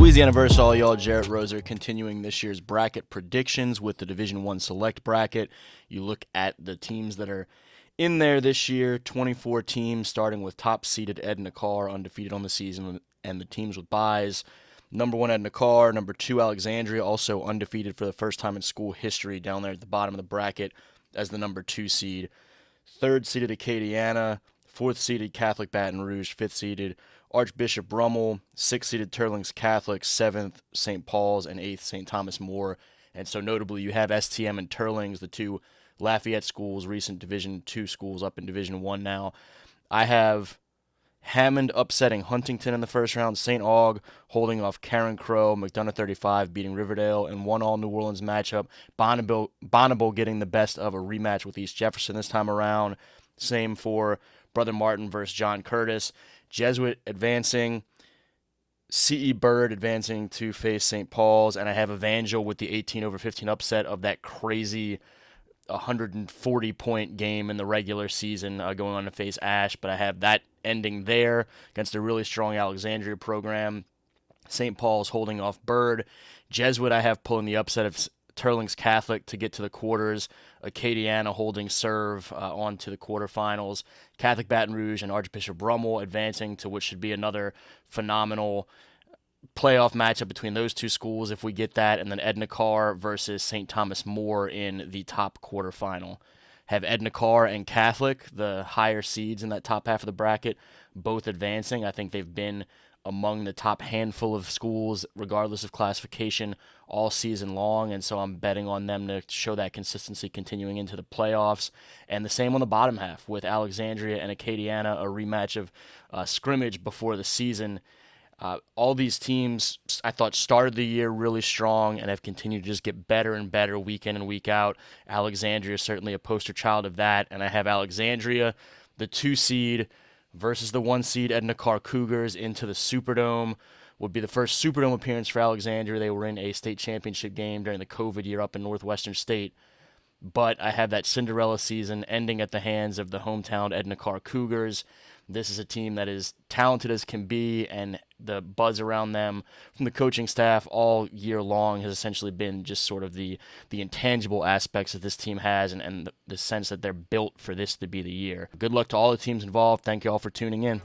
Louisiana versus all y'all, Jarrett Roser continuing this year's bracket predictions with the Division I Select bracket. You look at the teams that are in there this year, 24 teams, starting with top-seeded Edna Carr, undefeated on the season, and the teams with byes. Number 1, Edna Carr. Number 2, Alexandria, also undefeated for the first time in school history, down there at the bottom of the bracket as the number 2 seed. 3rd-seeded Acadiana, 4th-seeded Catholic Baton Rouge, 5th-seeded Archbishop Brummel, 6th-seeded Turlings Catholic, 7th St. Paul's, and 8th St. Thomas More. And so notably, you have STM and Turlings, the two Lafayette schools, recent Division II schools up in Division I now. I have Hammond upsetting Huntington in the first round, St. Aug holding off Karen Crow, McDonough 35 beating Riverdale in one all New Orleans matchup, Bonneville getting the best of a rematch with East Jefferson this time around. Same for Brother Martin versus John Curtis. Jesuit advancing, C.E. Bird advancing to face St. Paul's, and I have Evangel with the 18-15 upset of that crazy 140-point game in the regular season going on to face Ash, but I have that ending there against a really strong Alexandria program. St. Paul's holding off Bird. Jesuit I have pulling the upset of Turlings Catholic to get to the quarters. Acadiana holding serve on to the quarterfinals. Catholic Baton Rouge and Archbishop Brummel advancing to what should be another phenomenal playoff matchup between those two schools if we get that. And then Edna Carr versus St. Thomas More in the top quarterfinal. Have Edna Carr and Catholic, the higher seeds in that top half of the bracket, both advancing. I think they've been among the top handful of schools, regardless of classification, all season long, and so I'm betting on them to show that consistency continuing into the playoffs. And the same on the bottom half with Alexandria and Acadiana, a rematch of scrimmage before the season. All these teams, I thought, started the year really strong and have continued to just get better and better week in and week out. Alexandria is certainly a poster child of that, and I have Alexandria, the 2 seed, versus the 1 seed Edna Carr Cougars into the Superdome. Would be the first Superdome appearance for Alexandria. They were in a state championship game during the COVID year up in Northwestern State. But I have that Cinderella season ending at the hands of the hometown Edna Carr Cougars. This is a team that is talented as can be, and the buzz around them from the coaching staff all year long has essentially been just sort of the intangible aspects that this team has and the sense that they're built for this to be the year. Good luck to all the teams involved. Thank you all for tuning in.